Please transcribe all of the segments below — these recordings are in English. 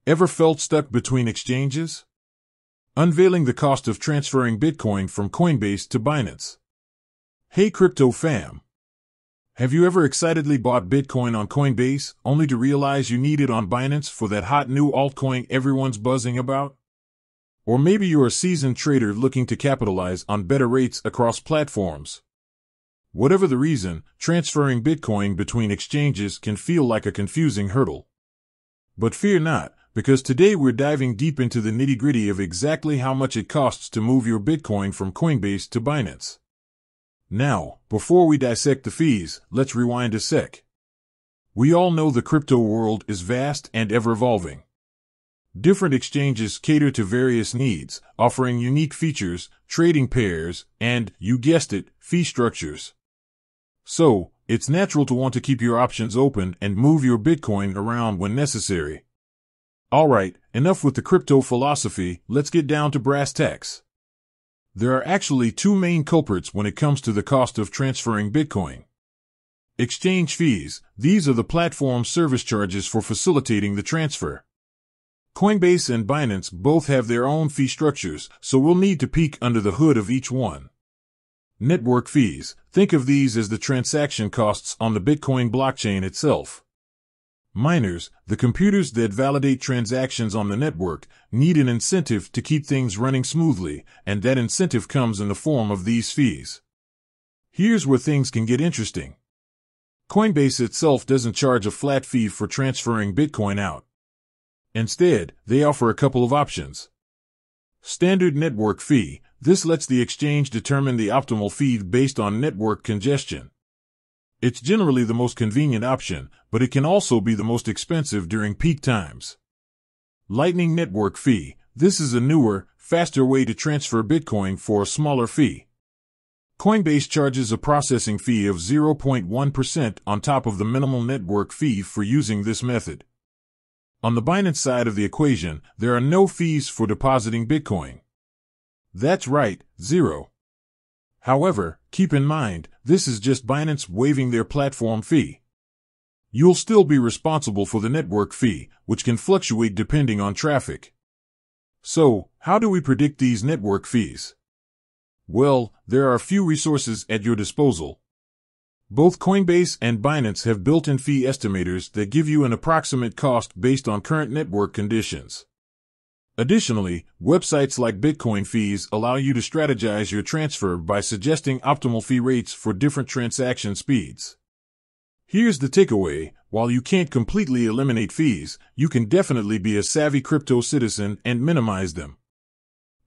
Ever felt stuck between exchanges? Unveiling the cost of transferring Bitcoin from Coinbase to Binance. Hey crypto fam! Have you ever excitedly bought Bitcoin on Coinbase only to realize you need it on Binance for that hot new altcoin everyone's buzzing about? Or maybe you're a seasoned trader looking to capitalize on better rates across platforms. Whatever the reason, transferring Bitcoin between exchanges can feel like a confusing hurdle. But fear not, because today we're diving deep into the nitty-gritty of exactly how much it costs to move your Bitcoin from Coinbase to Binance. Now, before we dissect the fees, let's rewind a sec. We all know the crypto world is vast and ever-evolving. Different exchanges cater to various needs, offering unique features, trading pairs, and, you guessed it, fee structures. So, it's natural to want to keep your options open and move your Bitcoin around when necessary. Alright, enough with the crypto philosophy, let's get down to brass tacks. There are actually two main culprits when it comes to the cost of transferring Bitcoin. Exchange fees, these are the platform service charges for facilitating the transfer. Coinbase and Binance both have their own fee structures, so we'll need to peek under the hood of each one. Network fees, think of these as the transaction costs on the Bitcoin blockchain itself. Miners, the computers that validate transactions on the network, need an incentive to keep things running smoothly, and that incentive comes in the form of these fees. Here's where things can get interesting. Coinbase itself doesn't charge a flat fee for transferring Bitcoin out. Instead, they offer a couple of options. Standard network fee, this lets the exchange determine the optimal fee based on network congestion. It's generally the most convenient option, but it can also be the most expensive during peak times. Lightning network fee, this is a newer, faster way to transfer Bitcoin for a smaller fee. Coinbase charges a processing fee of 0.1% on top of the minimal network fee for using this method. On the Binance side of the equation, there are no fees for depositing Bitcoin. That's right, zero. However, keep in mind, this is just Binance waiving their platform fee. You'll still be responsible for the network fee, which can fluctuate depending on traffic. So, how do we predict these network fees? Well, there are a few resources at your disposal. Both Coinbase and Binance have built-in fee estimators that give you an approximate cost based on current network conditions. Additionally, websites like Bitcoin Fees allow you to strategize your transfer by suggesting optimal fee rates for different transaction speeds. Here's the takeaway: while you can't completely eliminate fees, you can definitely be a savvy crypto citizen and minimize them.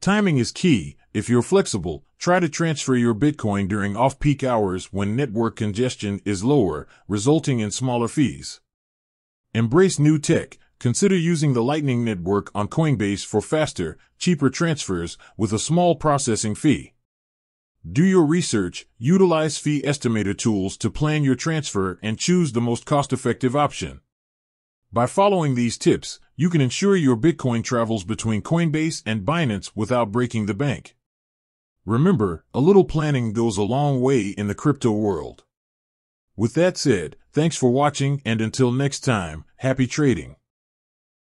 Timing is key. If you're flexible, try to transfer your Bitcoin during off-peak hours when network congestion is lower, resulting in smaller fees. Embrace new tech. Consider using the Lightning Network on Coinbase for faster, cheaper transfers with a small processing fee. Do your research, utilize fee estimator tools to plan your transfer, and choose the most cost-effective option. By following these tips, you can ensure your Bitcoin travels between Coinbase and Binance without breaking the bank. Remember, a little planning goes a long way in the crypto world. With that said, thanks for watching, and until next time, happy trading.